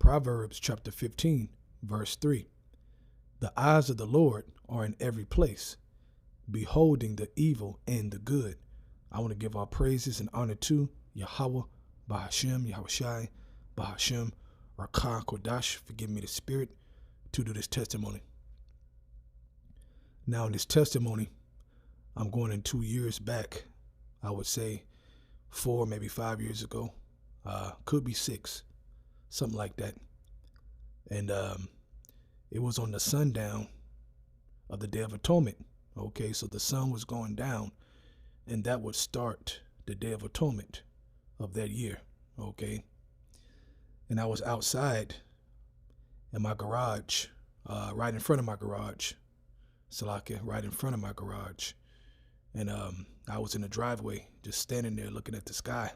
Proverbs chapter 15, verse 3. The eyes of the Lord are in every place, beholding the evil and the good. I want to give our praises and honor to Yahweh, Bahashem, Yahushai, Bahashem, Rakah, Kodash, forgive me the spirit, to do this testimony. Now in this testimony, I'm going in 2 years back, I would say 4, maybe 5 years ago, could be 6, something like that. And it was on the sundown of the Day of Atonement. Okay, so the sun was going down, and that would start the Day of Atonement of that year. Okay, and I was outside in my garage, right in front of my garage, Salakia, right in front of my garage. And I was in the driveway, just standing there looking at the sky.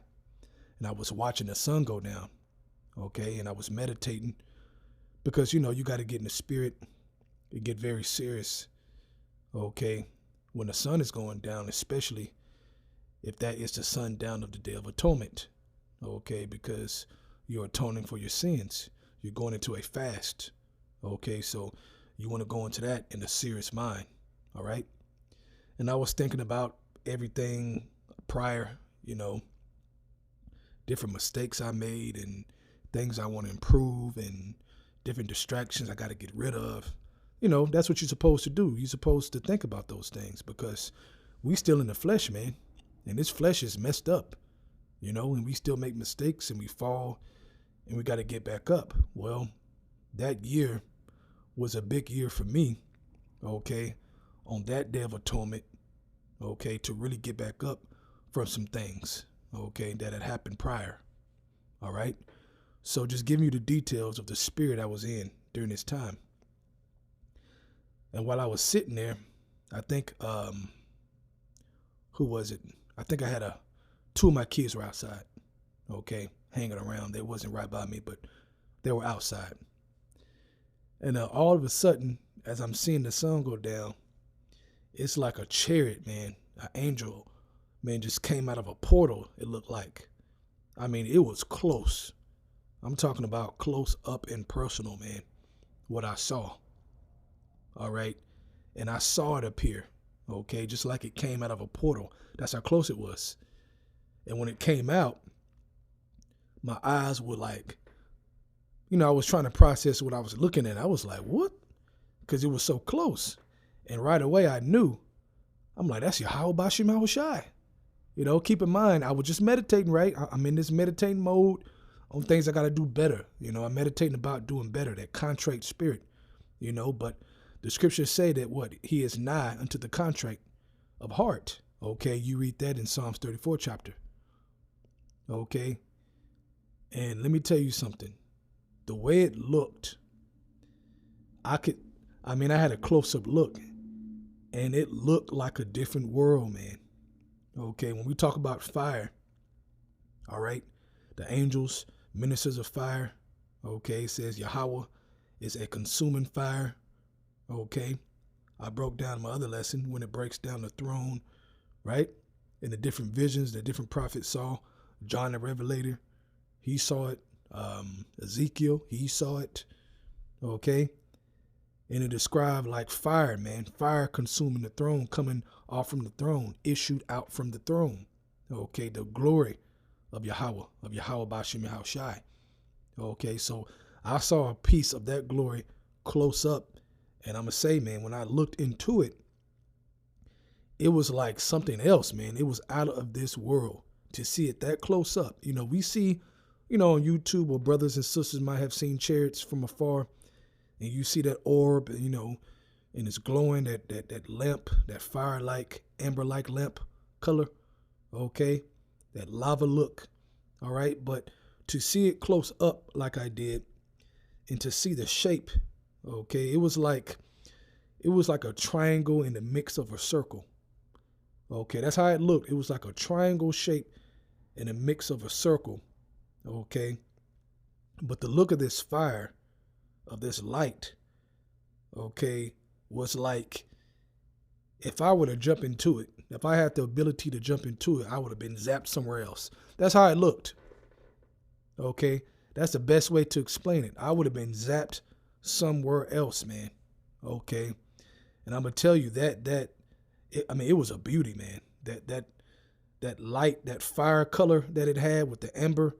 And I was watching the sun go down, okay? And I was meditating because, you know, you got to get in the spirit and get very serious, okay? When the sun is going down, especially if that is the sundown of the Day of Atonement, okay? Because you're atoning for your sins. You're going into a fast, okay? So you want to go into that in a serious mind, all right? And I was thinking about everything prior, you know, different mistakes I made and things I want to improve and different distractions I got to get rid of. You know, that's what you're supposed to do. You're supposed to think about those things because we still in the flesh, man. And this flesh is messed up, you know, and we still make mistakes and we fall and we got to get back up. Well, that year was a big year for me, okay, on that Day of Atonement, okay, to really get back up from some things, okay, that had happened prior, all right? So just giving you the details of the spirit I was in during this time. And while I was sitting there, I think, who was it? I think I had two of my kids were outside, okay, hanging around. They wasn't right by me, but they were outside. And all of a sudden, as I'm seeing the sun go down, it's like a chariot, man, an angel, man, just came out of a portal, it looked like. I mean, it was close. I'm talking about close up and personal, man, what I saw. All right. And I saw it appear, okay, just like it came out of a portal. That's how close it was. And when it came out, my eyes were like, you know, I was trying to process what I was looking at. I was like, what? Because it was so close. And right away I knew, I'm like, that's Yahweh Bashim Yahushai. You know, keep in mind, I was just meditating, right? I'm in this meditating mode on things I got to do better. You know, I'm meditating about doing better, that contrite spirit, you know, but the scriptures say that what? He is nigh unto the contrite of heart. Okay, you read that in Psalms 34 chapter. Okay, and let me tell you something. The way it looked, I had a close-up look, and it looked like a different world, man. Okay, when we talk about fire, all right, the angels, ministers of fire, okay, it says Yahweh is a consuming fire, okay. I broke down my other lesson when it breaks down the throne, right, and the different visions that different prophets saw. John the Revelator, he saw it. Ezekiel, he saw it, okay, and it described like fire, man, fire consuming the throne, coming off from the throne, issued out from the throne, okay, the glory of Yahweh Bashim Yahushai, okay, so I saw a piece of that glory close up, and I'm gonna say, man, when I looked into it, it was like something else, man. It was out of this world to see it that close up. You know, we see, you know, on YouTube where brothers and sisters might have seen chariots from afar, and you see that orb, you know, and it's glowing, that lamp, that fire-like, amber-like lamp color, okay, that lava look, all right, but to see it close up like I did, and to see the shape, okay, it was like a triangle in the mix of a circle, okay, that's how it looked. It was like a triangle shape in a mix of a circle, okay, but the look of this fire, of this light, okay, was like if I were to jump into it, if I had the ability to jump into it, I would have been zapped somewhere else. That's how it looked, okay. That's the best way to explain it. I would have been zapped somewhere else, man. Okay. And I'm gonna tell you it was a beauty, man. That light, that fire color that it had with the ember,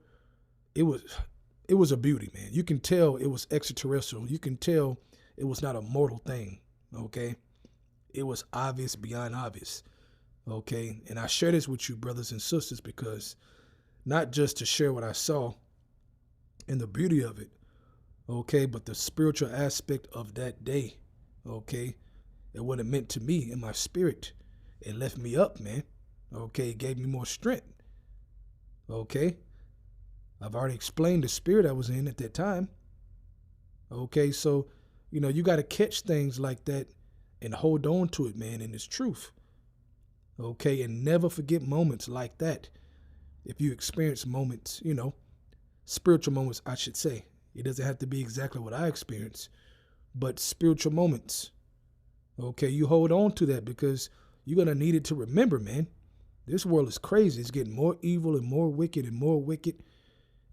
it was a beauty, man. You can tell it was extraterrestrial. You can tell it was not a mortal thing. Okay. It was obvious beyond obvious. Okay. And I share this with you, brothers and sisters, because not just to share what I saw and the beauty of it, okay, but the spiritual aspect of that day, okay, and what it meant to me in my spirit. It left me up, man. Okay, it gave me more strength. Okay, I've already explained the spirit I was in at that time. Okay, so, you got to catch things like that and hold on to it, man, and it's truth. Okay, and never forget moments like that. If you experience moments, spiritual moments, I should say. It doesn't have to be exactly what I experienced, but spiritual moments. Okay, you hold on to that because you're going to need it to remember, man. This world is crazy. It's getting more evil and more wicked and more wicked.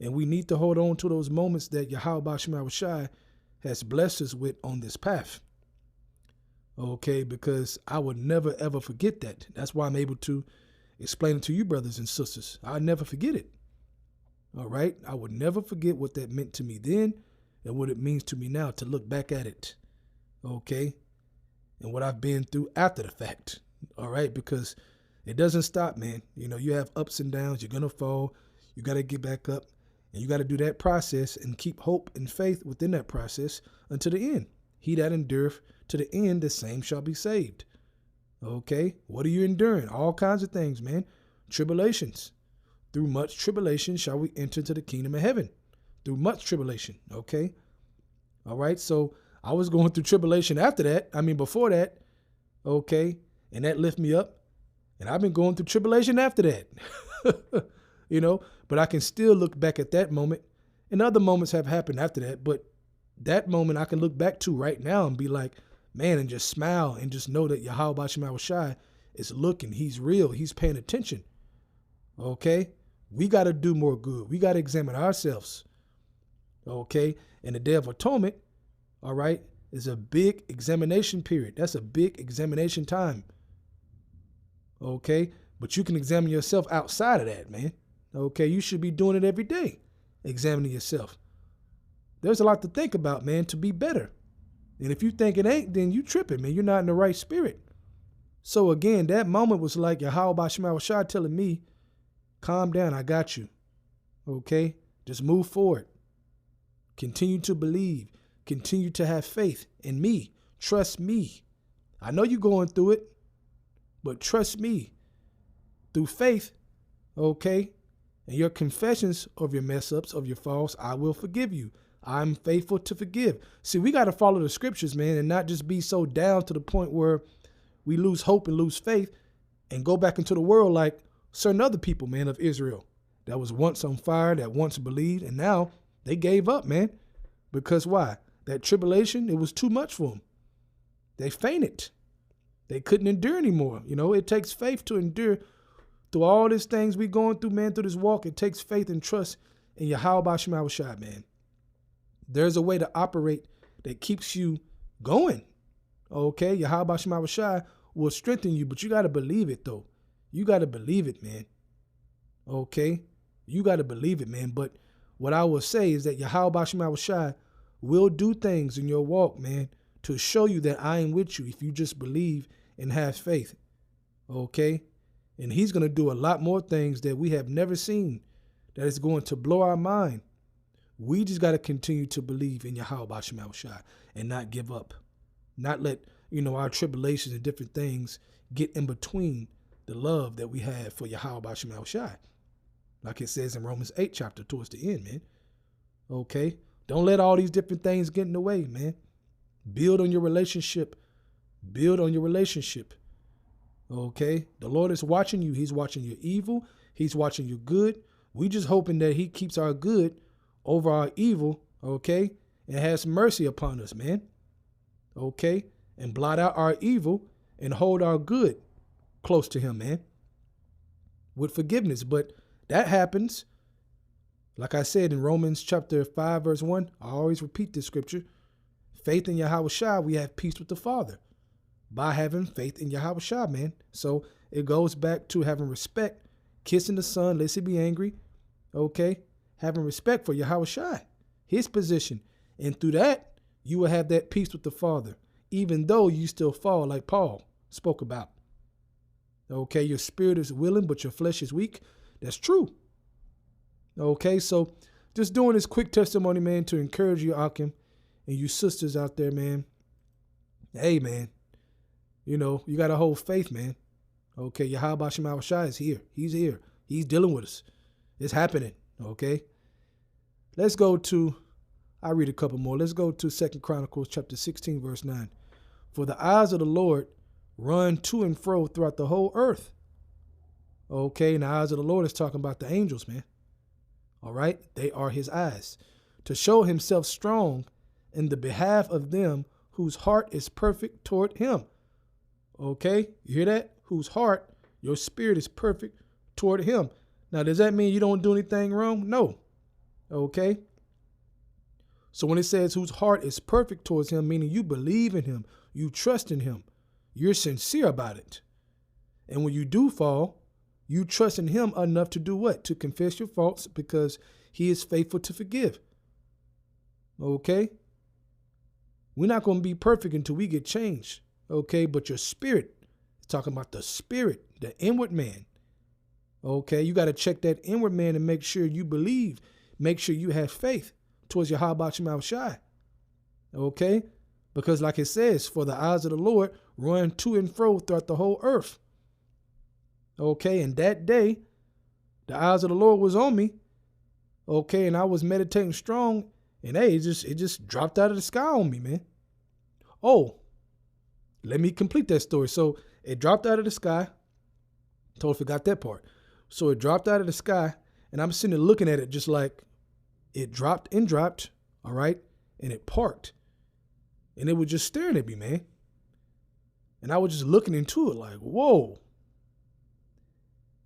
And we need to hold on to those moments that Yahweh Shema Shai has blessed us with on this path. Okay, because I would never, ever forget that. That's why I'm able to explain it to you, brothers and sisters. I'll never forget it. All right, I would never forget what that meant to me then and what it means to me now to look back at it. Okay, and what I've been through after the fact. All right, because it doesn't stop, man. You have ups and downs. You're going to fall. You got to get back up. And you got to do that process and keep hope and faith within that process until the end. He that endureth to the end, the same shall be saved. Okay, what are you enduring? All kinds of things, man. Tribulations. Through much tribulation shall we enter into the kingdom of heaven. Through much tribulation, okay? All right, so I was going through tribulation after that. Before that, okay? And that lifted me up. And I've been going through tribulation after that. But I can still look back at that moment. And other moments have happened after that. But that moment I can look back to right now and be like, man, and just smile and just know that Yahweh Shema Shai is looking. He's real. He's paying attention. Okay? We got to do more good. We got to examine ourselves. Okay? And the Day of Atonement, all right, is a big examination period. That's a big examination time. Okay? But you can examine yourself outside of that, man. Okay? You should be doing it every day, examining yourself. There's a lot to think about, man, to be better. And if you think it ain't, then you tripping, man. You're not in the right spirit. So again, that moment was like Yahweh Shema Shai telling me, calm down, I got you. Okay? Just move forward. Continue to believe. Continue to have faith in me. Trust me. I know you're going through it, but trust me. Through faith, okay, and your confessions of your mess ups, of your faults, I will forgive you. I'm faithful to forgive. See, we got to follow the scriptures, man, and not just be so down to the point where we lose hope and lose faith and go back into the world like certain other people, man, of Israel that was once on fire, that once believed, and now they gave up, man. Because why? That tribulation, it was too much for them. They fainted. They couldn't endure anymore. It takes faith to endure through all these things we going through, man, through this walk. It takes faith and trust in Yahweh Shema Shai, man. There's a way to operate that keeps you going. Okay, Yahweh Shema Shai will strengthen you, but you got to believe it, though. You got to believe it, man. Okay, you got to believe it, man. But what I will say is that Yahweh Shema Shai will do things in your walk, man, to show you that I am with you if you just believe and have faith. Okay, and he's going to do a lot more things that we have never seen that is going to blow our mind. We just got to continue to believe in Yahweh Shema Shai and not give up. Not let, our tribulations and different things get in between the love that we have for Yahweh Shema Shai. Like it says in Romans 8 chapter towards the end, man. Okay? Don't let all these different things get in the way, man. Build on your relationship. Build on your relationship. Okay? The Lord is watching you. He's watching your evil. He's watching your good. We just hoping that he keeps our good over our evil, okay, and has mercy upon us, man, okay, and blot out our evil and hold our good close to him, man, with forgiveness. But that happens, Like I said in Romans chapter 5, verse 1, I always repeat this scripture. Faith in Yahweh Shai, we have peace with the Father by having faith in Yahweh Shai, man. So it goes back to having respect, kissing the Son, lest he be angry, okay? Having respect for Yahweh Shai, his position. And through that, you will have that peace with the Father, even though you still fall like Paul spoke about. Okay, your spirit is willing, but your flesh is weak. That's true. Okay, so just doing this quick testimony, man, to encourage you, Akim, and you sisters out there, man. Hey, man, you know, you got to hold faith, man. Okay, Yahweh Shema Shai is here. He's here. He's dealing with us. It's happening, okay? Let's go to, I'll read a couple more. Let's go to 2 Chronicles chapter 16, verse 9. For the eyes of the Lord run to and fro throughout the whole earth. Okay, and the eyes of the Lord is talking about the angels, man. All right, they are his eyes, to show himself strong in the behalf of them whose heart is perfect toward him. Okay, you hear that? Whose heart, your spirit is perfect toward him. Now, does that mean you don't do anything wrong? No. Okay. So when it says whose heart is perfect towards him, meaning you believe in him, you trust in him, you're sincere about it. And when you do fall, you trust in him enough to do what? To confess your faults, because he is faithful to forgive. Okay? We're not going to be perfect until we get changed. Okay? But your spirit, it's talking about the spirit, the inward man. Okay? You got to check that inward man and make sure you believe. Make sure you have faith towards your Yahweh Shema Shai. Okay? Because like it says, for the eyes of the Lord run to and fro throughout the whole earth. Okay, and that day, the eyes of the Lord was on me. Okay, and I was meditating strong, and hey, it just dropped out of the sky on me, man. Oh, let me complete that story. So it dropped out of the sky. Totally forgot that part. So it dropped out of the sky, and I'm sitting there looking at it just like it dropped and dropped, all right, and it parked. And it was just staring at me, man. And I was just looking into it like, whoa.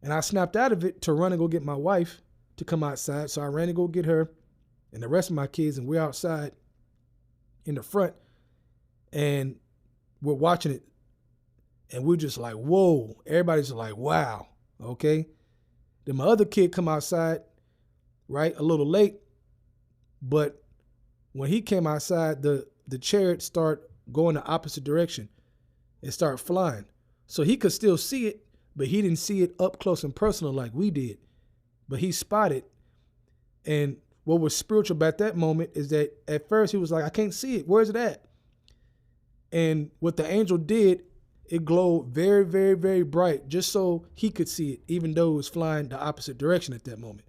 And I snapped out of it to run and go get my wife to come outside. So I ran to go get her and the rest of my kids, and we're outside in the front, and we're watching it. And we're just like, whoa. Everybody's like, wow. Okay. Then my other kid come outside, right, a little late. But when he came outside, the chariot started going the opposite direction. It started flying. So he could still see it, but he didn't see it up close and personal like we did. But he spotted. And what was spiritual about that moment is that at first he was like, I can't see it. Where's it at? And what the angel did, it glowed very, very, very bright, just so he could see it, even though it was flying the opposite direction at that moment.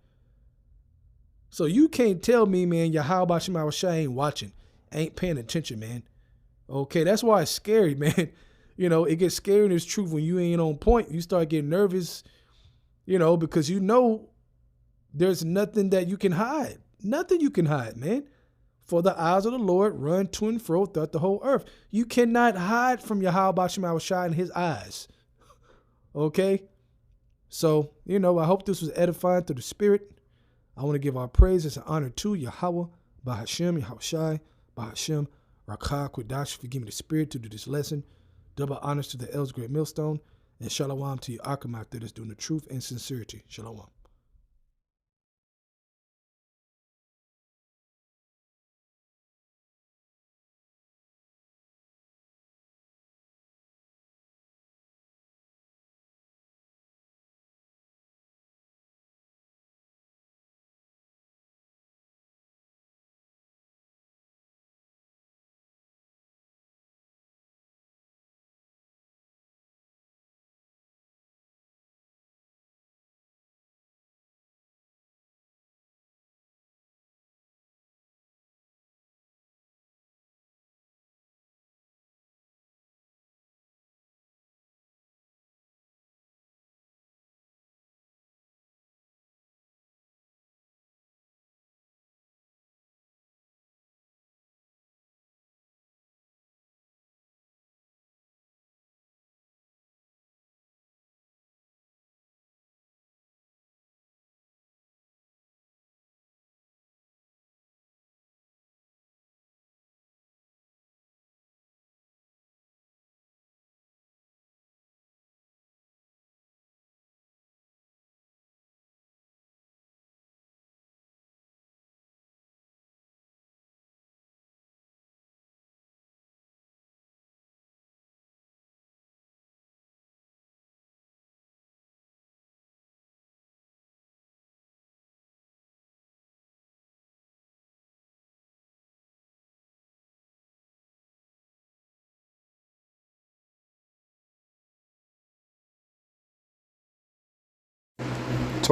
So you can't tell me, man, Yahweh Shema Shai ain't watching, ain't paying attention, man. Okay, that's why it's scary, man. You know, it gets scary in its truth when you ain't on point. You start getting nervous, you know, because you know there's nothing that you can hide. Nothing you can hide, man. For the eyes of the Lord run to and fro throughout the whole earth. You cannot hide from Yahweh Shema Shai in his eyes. Okay? So, you know, I hope this was edifying through the Spirit. I want to give our praises and honor to Yahweh, Bahashem, Yahweh Shai, Bahashem, Rakah, Kodash, for giving me the Spirit to do this lesson. Double honors to the elders, great millstone, and shalom to your Akim out there that's doing the truth and sincerity. Shalom.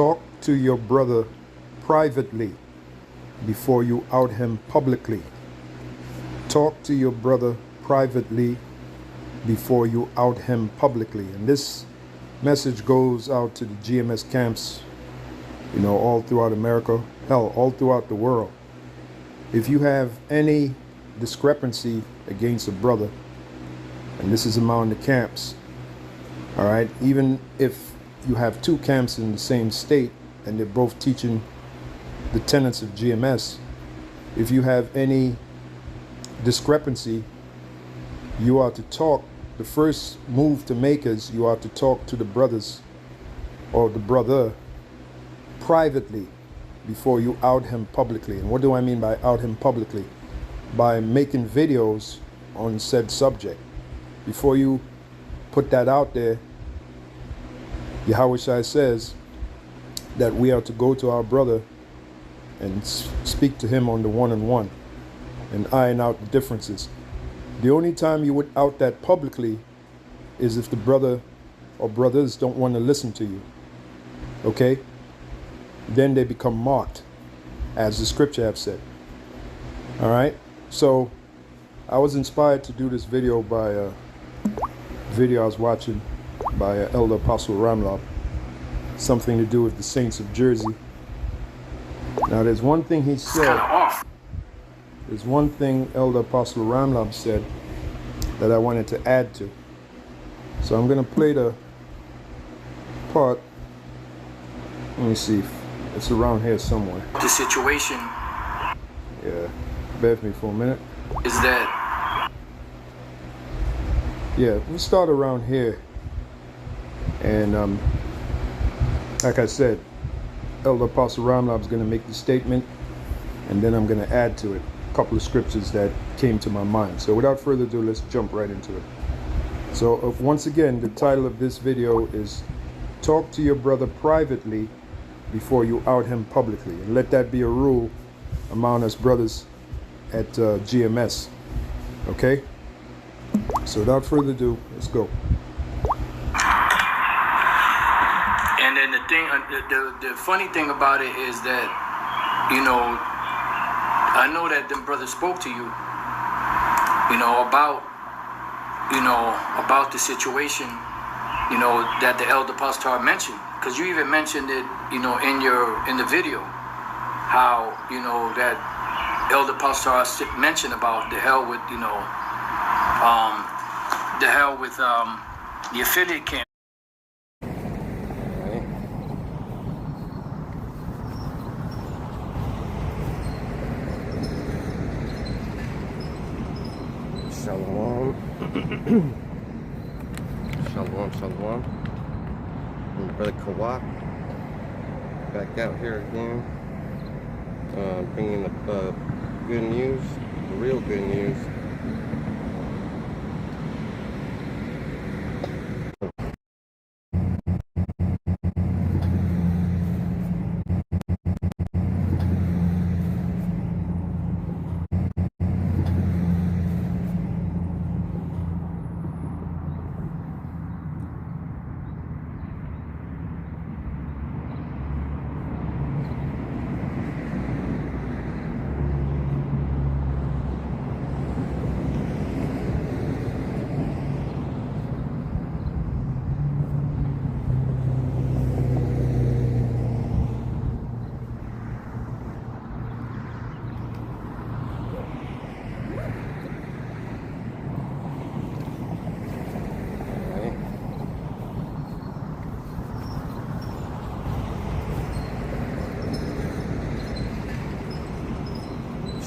Talk to your brother privately before you out him publicly. Talk to your brother privately before you out him publicly. And this message goes out to the GMS camps, you know, all throughout America, hell, all throughout the world. If you have any discrepancy against a brother, and this is among the camps, all right, even if you have two camps in the same state and they're both teaching the tenets of GMS, if you have any discrepancy, you are to talk. The first move to make is you are to talk to the brothers or the brother privately before you out him publicly. And what do I mean by out him publicly? By making videos on said subject. Before you put that out there, Yahweh Shai says that we are to go to our brother and speak to him on the one-on-one and iron out the differences. The only time you would out that publicly is if the brother or brothers don't want to listen to you. Okay? Then they become mocked, as the scripture have said. All right? So I was inspired to do this video by a video I was watching by Elder Apostle Ramlab. Something to do with the Saints of Jersey. Now there's one thing he said. There's one thing Elder Apostle Ramlab said that I wanted to add to. So I'm going to play the part. Let me see if it's around here somewhere. The situation, Yeah, bear with me for a minute. is that Yeah, we'll start around here. And like I said, Elder Apostle Ramlab is going to make the statement, and then I'm going to add to it a couple of scriptures that came to my mind. So without further ado, let's jump right into it. So once again, the title of this video is Talk to Your Brother Privately Before You Out Him Publicly. And let that be a rule among us brothers at GMS. Okay? So without further ado, let's go. and then the thing, the funny thing about it is that, you know, I know that them brothers spoke to you, you know, about the situation, you know, that the Elder Pastor mentioned, because you even mentioned it, you know, in the video, how, you know, that Elder Pastor mentioned about the hell with, you know, the affiliate camp. Shalom. Shalom, shalom. I'm Brother Kawak, back out here again, bringing the good news, the real good news.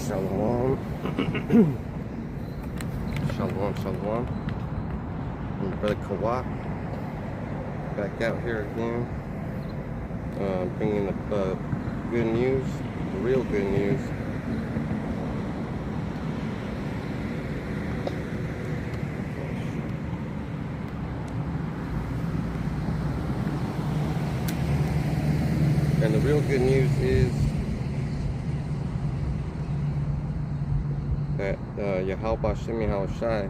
Shalom. Shalom, shalom. I'm Brother Kawak, back out here again, bringing the good news, the real good news. And the real good news is that Yahweh Shemi Hawashai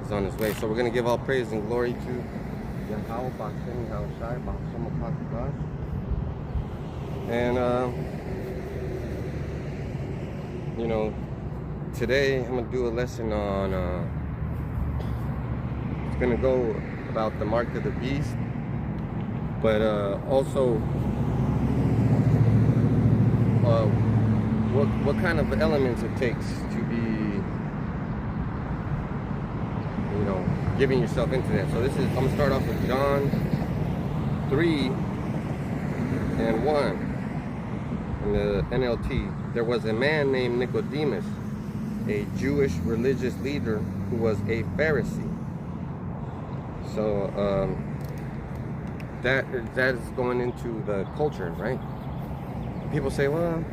is on his way. So we're going to give all praise and glory to Yahweh Shemi Hawashai, Ba'ashem HaKadosh, And you know, today I'm gonna do a lesson on it's gonna go about the mark of the beast, but also what kind of elements it takes to be, you know, giving yourself into that. So this is, I'm gonna start off with John 3:1 in the NLT. There was a man named Nicodemus, a Jewish religious leader who was a Pharisee. So that is going into the culture, right? People say, well,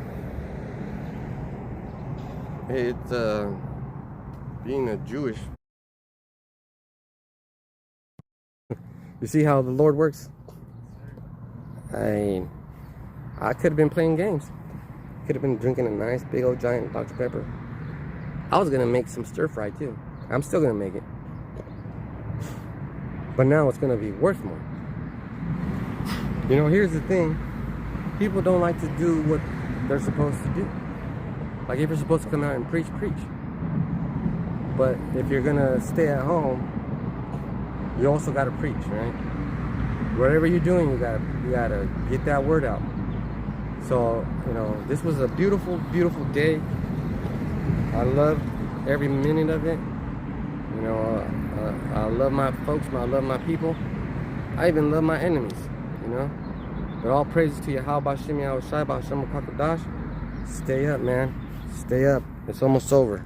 it's being a Jewish. You see how the Lord works? I could have been playing games. Could have been drinking a nice big old giant Dr. Pepper. I was gonna make some stir fry too. I'm still gonna make it. But now it's gonna be worth more. You know, here's the thing. People don't like to do what they're supposed to do. Like if you're supposed to come out and preach, preach. But if you're gonna stay at home, you also gotta preach, right? Whatever you're doing, you gotta get that word out. So, you know, this was a beautiful, beautiful day. I loved every minute of it. You know, I love my folks, I love my people. I even love my enemies, you know. But all praises to Yahweh Shem Yahweh Shai B'Hashem HaKadosh. Stay up, man. Stay up. It's almost over.